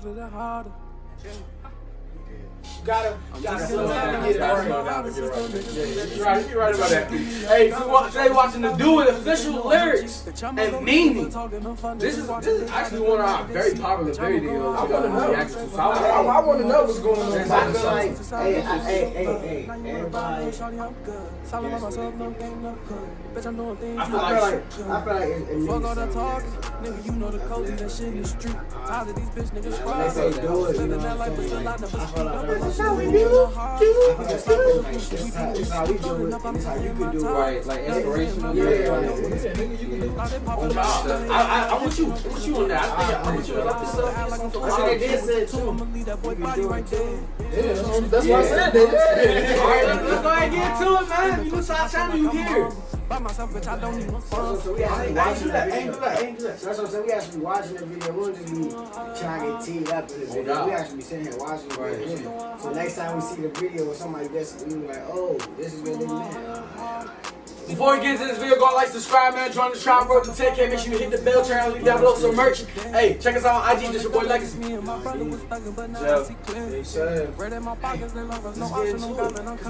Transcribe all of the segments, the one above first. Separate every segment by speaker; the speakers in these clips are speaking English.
Speaker 1: harder the harder.
Speaker 2: You gotta slow down. Get it right. You're right about that. Hey, today watching the Do It official lyrics and meaning. This is actually one of our very popular videos.
Speaker 3: I want to know. I want to know what's going on. I feel like, hey, everybody. I feel like it
Speaker 1: nigga, you know the code, that shit in the street. Tired of these bitch niggas
Speaker 3: when they say do it, you know
Speaker 1: that life is
Speaker 3: what I'm saying? I feel like
Speaker 1: that's how we do it.
Speaker 3: It's how we do it. It's how you can do it.
Speaker 4: Right, like inspirational.
Speaker 3: Yeah.
Speaker 2: I want you on that. I want you to let this up.
Speaker 3: I said they did say it too.
Speaker 1: Yeah,
Speaker 3: that's why I said that.
Speaker 2: All right, let's go ahead and get to it, man. You stop channel, you here.
Speaker 1: By myself, bitch, I don't even
Speaker 3: So we actually watching that video. That's what I'm saying. We actually watching the video. We don't just be trying to get teed up in this video. We actually be sitting here watching the video. So next time we see the video with somebody that's we like, oh, this is what they meant.
Speaker 2: Before we get into this video, go like, subscribe, man. Join the tribe, bro. To 10K. Make sure you hit the bell, channel, leave down below some merch. Hey, check us out on IG. This your boy Legacy.
Speaker 3: Dae.Sav.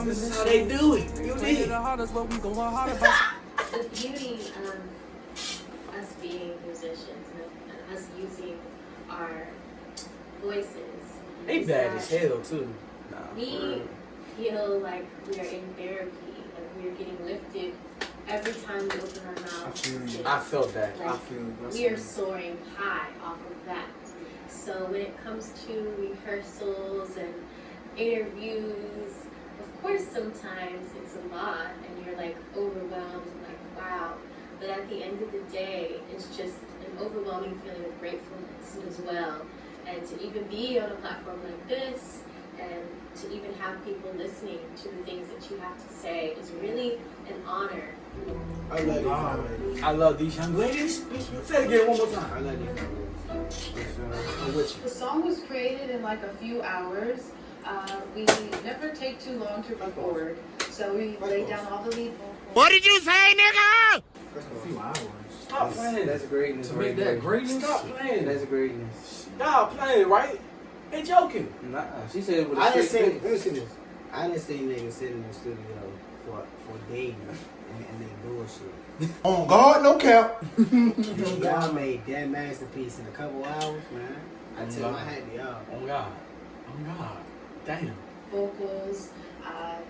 Speaker 2: This is how they do it. You need
Speaker 5: The beauty of us being musicians and us using our voices.
Speaker 2: They bad as hell too.
Speaker 5: We feel like we are in therapy, like we are getting lifted every time we open our mouths.
Speaker 2: I felt that.
Speaker 5: Like, we are soaring high off of that. So when it comes to rehearsals and interviews, of course sometimes it's a lot and you're like overwhelmed and like, wow. But at the end of the day, it's just an overwhelming feeling of gratefulness as well. And to even be on a platform like this and to even have people listening to the things that you have to say is really an honor.
Speaker 2: I love these young ladies. Say it again one more time.
Speaker 3: I love these young ladies.
Speaker 6: The song was created in like a few hours. We never take too long to record, so we laid down all the lead vocals.
Speaker 7: What did you say, nigga?
Speaker 3: That's a few hours.
Speaker 2: Stop playing.
Speaker 4: That's greatness.
Speaker 2: To make that greatness. Stop playing.
Speaker 4: That's greatness.
Speaker 2: Y'all playing, right? They joking.
Speaker 4: Nah, she said it with a
Speaker 3: I didn't
Speaker 4: straight
Speaker 3: see.
Speaker 4: face.
Speaker 3: Let me see this. I didn't see niggas sitting in the studio for days and they bullshit.
Speaker 7: On God, no cap.
Speaker 3: Y'all made that masterpiece in a couple hours, man. I tell my hat to y'all.
Speaker 2: Oh God. Oh God. Damn.
Speaker 6: Vocals,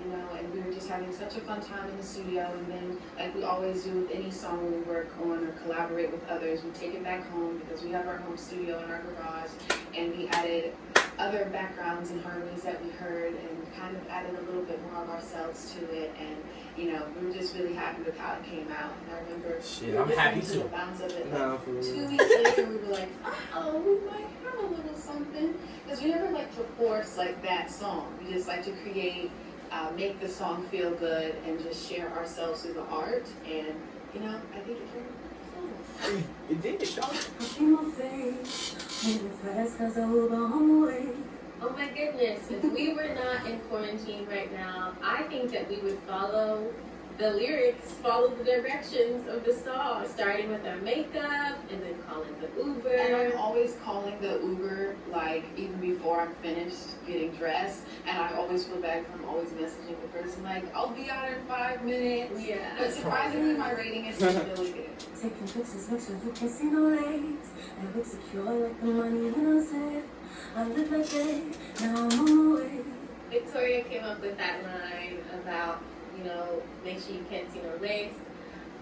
Speaker 6: you know, and we were just having such a fun time in the studio. And then, like we always do with any song we work on or collaborate with others, we take it back home because we have our home studio in our garage, and we added other backgrounds and harmonies that we heard and kind of added a little bit more of ourselves to it. And you know, we were just really happy with how it came out. And I remember
Speaker 2: Shit, I'm happy too.
Speaker 6: the bounds of it.
Speaker 4: Nah,
Speaker 6: Like,
Speaker 4: for real.
Speaker 6: 2 weeks later, we were like, oh, we might have a little something. Because we never like to force like that song. We just like to create, make the song feel good, and just share ourselves through the art. And you know, I think it turned out.
Speaker 2: It did, dog.
Speaker 5: Oh my goodness, if we were not in quarantine right now, I think that we would follow the lyrics, follow the directions of the song, starting with our makeup and then calling the Uber.
Speaker 6: And I'm always calling the Uber, like, even before I'm finished getting dressed. And I always feel bad because I'm always messaging the person, like, I'll be out in 5 minutes.
Speaker 5: Yeah.
Speaker 6: But surprisingly, my rating is really good.
Speaker 8: Taking pictures, make sure you can see no legs. I look secure like the money in a safe. I live like that, now I'm on my way.
Speaker 5: Victoria came up with that line about, you know, make sure you can't see no legs.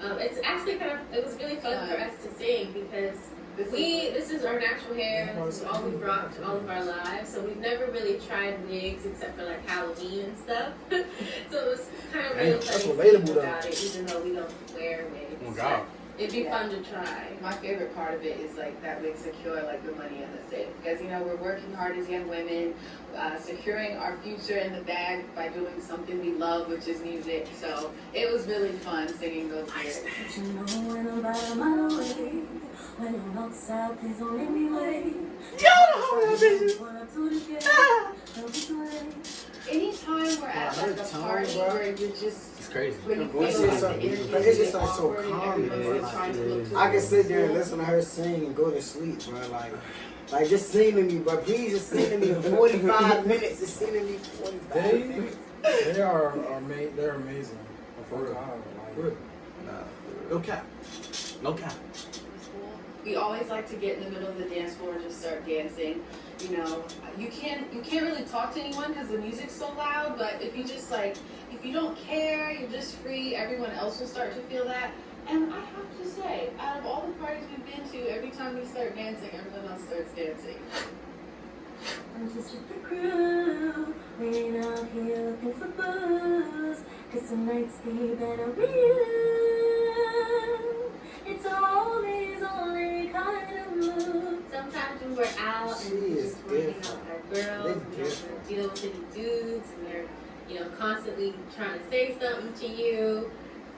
Speaker 5: It's actually it was really fun for us to sing because this is our natural hair. This is all we've rocked all of our lives. So we've never really tried wigs except for like Halloween and stuff. So it was kind of really funny to think about it, even though we don't wear wigs.
Speaker 2: Oh God.
Speaker 5: It'd be fun to try.
Speaker 6: My favorite part of it is like that we secure like the money in the safe, because you know we're working hard as young women, securing our future in the bag by doing something we love, which is music. So it was really fun singing those lyrics.
Speaker 8: You know when I'm by a mile away, when I'm outside, please don't make me wait.
Speaker 6: Anytime we're at like a party where you're just
Speaker 2: It's crazy.
Speaker 6: when you feel
Speaker 3: It's
Speaker 6: like
Speaker 3: just
Speaker 6: the
Speaker 3: so-
Speaker 6: energy
Speaker 3: it's
Speaker 6: is
Speaker 3: just like so
Speaker 6: awkward and
Speaker 3: calming,
Speaker 6: everyone's
Speaker 3: bro.
Speaker 6: just trying to look
Speaker 3: I can sit there and
Speaker 6: cool.
Speaker 3: listen to her sing and go to sleep, bro. Like, Like, just sing to me, bro. Please just sing to me for 45 minutes. Just sing to me for 45 minutes.
Speaker 2: They're amazing. For real.
Speaker 4: Nah,
Speaker 2: No cap. No cap.
Speaker 6: We always like to get in the middle of the dance floor and just start dancing. You know, you can't really talk to anyone because the music's so loud. But if you just like, if you don't care, you're just free. Everyone else will start to feel that. And I have to say, out of all the parties we've been to, every time we start dancing, everyone else starts dancing.
Speaker 8: I'm just with the crew. We ain't out here looking for booze. Cause tonight's the better real. It's always only kind of mood.
Speaker 5: Sometimes when we're out and we just want to hang out with our girls, we don't want to deal with any dudes, and they're, you know, constantly trying to say something to you.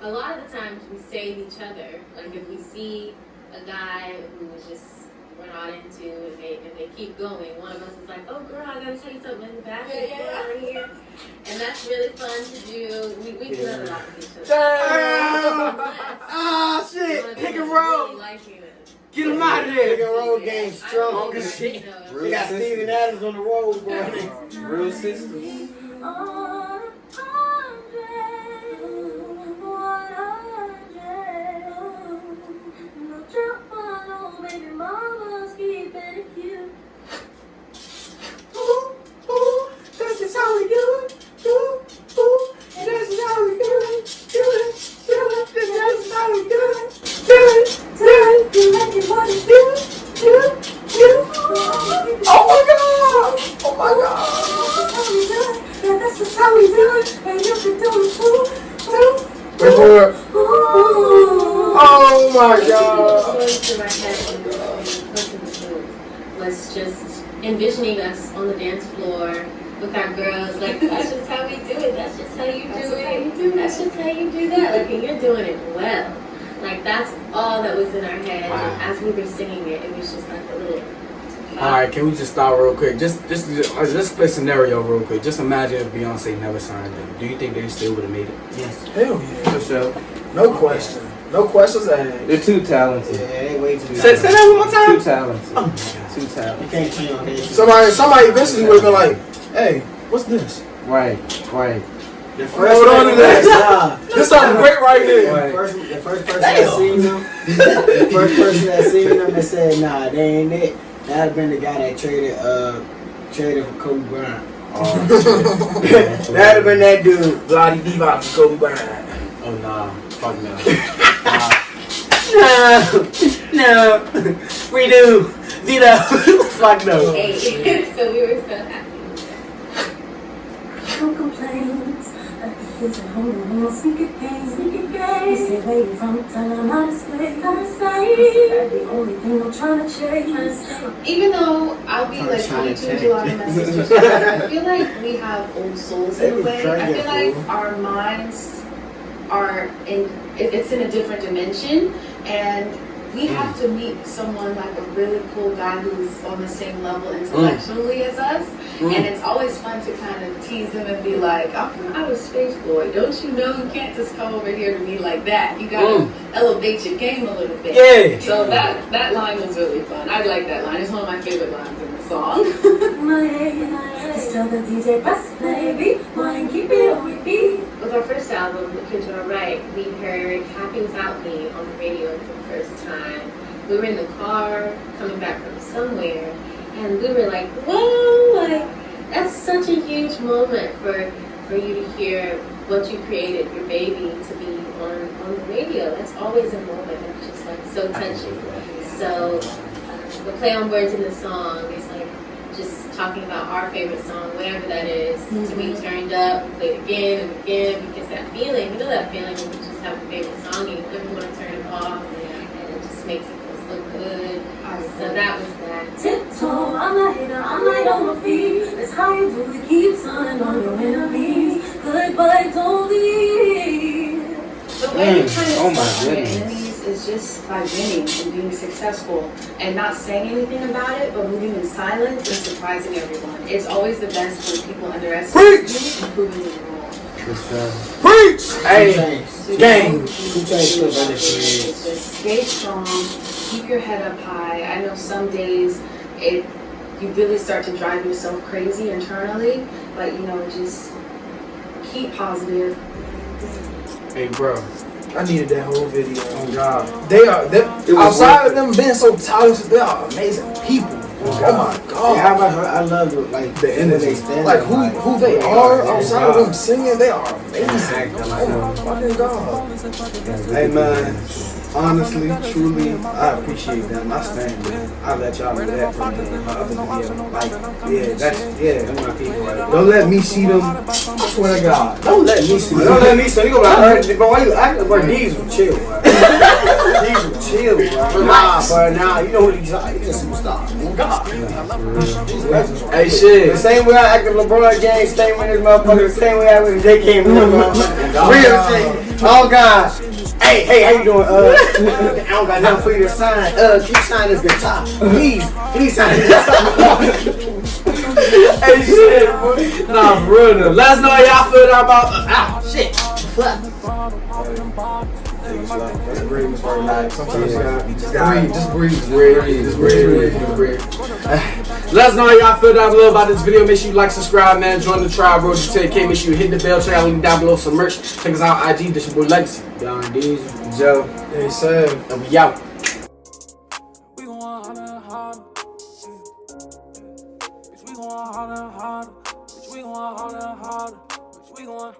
Speaker 5: A lot of the times we save each other. Like if we see a guy who is just we're not into and they keep going, one of us is like, oh girl, I gotta tell you something in the bathroom over here. And that's really fun to do. We do that a lot with each other.
Speaker 3: Ah, shit. Pick and roll. Get him out of there. Pick and roll game strong as shit. We got Steven Adams on the road, bro.
Speaker 4: real sisters.
Speaker 8: Baby mama's keeping it cute.
Speaker 3: That's just how we do it. And that's just how we do it. That's just how we do it.
Speaker 8: You make it what it
Speaker 3: Oh my god! Oh my god!
Speaker 8: Yeah, that's just how we do it. And you can do it too.
Speaker 3: Report. Oh my god!
Speaker 5: Was just envisioning us on the dance floor with our girls, like that's just how we do it. That's just how you do it. That's just how you do that. Like, and you're doing it well. Like that's all that was in our head.
Speaker 2: Wow.
Speaker 5: And as we were singing it, it was just like a little.
Speaker 2: Alright, can we just stop real quick? Just let's play scenario real quick. Just imagine if Beyonce never signed them. Do you think they still would have made it?
Speaker 3: Yes.
Speaker 7: Hell yeah.
Speaker 4: For sure.
Speaker 7: No question. No questions asked.
Speaker 4: They're too talented.
Speaker 3: Yeah, they way too
Speaker 2: Say that one more time.
Speaker 4: Too talented. Too
Speaker 3: You
Speaker 4: talented.
Speaker 3: can't cheat on this.
Speaker 7: Somebody eventually would have been like, hey, what's this?
Speaker 4: Right.
Speaker 3: The
Speaker 7: Hold on to that. This sounds great right here.
Speaker 3: The first person that seen them, the first person that seen them that said, nah, they ain't it. That'd have been the guy that traded for Kobe Bryant. That'd have been that dude.
Speaker 7: Bloody Bebop for Kobe Bryant.
Speaker 2: Oh nah. Fuck no.
Speaker 3: No, we do. Zito. Fuck no.
Speaker 5: Hey, so we were so happy.
Speaker 8: No complaints. Like the kids at home, we won't sneak a game. You say where you from, tell them how to stay. That's the only thing I'm trying to chase.
Speaker 6: Even though I'll be like 22 to a lot of messages, I feel like we have old souls in a way. I feel like our minds are it's in a different dimension, and we have to meet someone like a really cool guy who's on the same level intellectually as us. And it's always fun to kind of tease him and be like, I'm from outer space, boy. Don't you know you can't just come over here to me like that. You gotta elevate your game a little bit.
Speaker 3: Yeah.
Speaker 6: So that line was really fun. I like that line. It's one of my favorite lines in the song.
Speaker 8: Just tell the DJ, press baby, mine keep it on repeat.
Speaker 5: With our first album, The Kids Are Right, we heard Happy Without Me on the radio for the first time. We were in the car coming back from somewhere, and we were like, whoa, like that's such a huge moment for you to hear what you created, your baby, to be on the radio. That's always a moment that's just like so touching. So the play on words in the song is like just talking about our favorite song, whatever that is, to be turned up, played again and again, because that feeling, you know that feeling when you just have a favorite song and you never want to turn it off, and it just makes it look good. So that was that.
Speaker 8: Tiptoe, I'm not hater, I'm right on my feet. That's how you do it, keep sun on your enemies. Good vibes only.
Speaker 6: The way you kind of
Speaker 4: Oh my
Speaker 6: stuff on your
Speaker 4: goodness.
Speaker 6: enemies is just by winning and being successful and not saying anything about it, but moving in silence and surprising everyone. It's always the best when people underestimate you and proving you wrong.
Speaker 4: For sure.
Speaker 7: Preach! Hey, gang.
Speaker 6: It's just stay strong, keep your head up high. I know some days you really start to drive yourself crazy internally. But just keep positive.
Speaker 2: Hey, bro.
Speaker 7: I needed that whole video.
Speaker 2: Oh, God.
Speaker 7: They outside of them being so talented, they are amazing people. Oh my God.
Speaker 3: Yeah, how about her? I love
Speaker 7: the energy. Like who they are outside of them singing, they are amazing. Oh my fucking God.
Speaker 3: Hey man, honestly, truly, I appreciate them. I stand with them. I let y'all know that from my other video. Like, that's my people right there.
Speaker 7: Don't let me see them. I swear to God.
Speaker 3: Don't let me see them. Don't let me see them. You go back, but why you acting like these will chill, bro? These will chill, bro. Nah, bro, nah, you know what he's like? He's a superstar. Oh, God.
Speaker 2: Hey, shit.
Speaker 3: The same way I acted with LeBron James, same way this motherfucker, the same way I was with J.K. Real shit. Oh, God. Hey, how you doing? I don't got nothing for you to sign. Keep signing this guitar. Please sign this guitar.
Speaker 2: Hey, shit, boy. Nah, for real though. Let us know how y'all feel about. Shit. Fuck.
Speaker 7: That's breathe for a night. Sometimes
Speaker 2: Just breathe. Let us know how y'all feel down below about this video. Make sure you like, subscribe, man. Join the tribe, road to 10K. Make sure you hit the bell. Check out link down below some merch. Check us out IG. This your boy Legacy.
Speaker 7: Dae.Sav. Dae.Sav.
Speaker 2: And we out.
Speaker 1: We gon' harder. Bitch, we gon' harder. Bitch, we gon' harder. Bitch, we gon'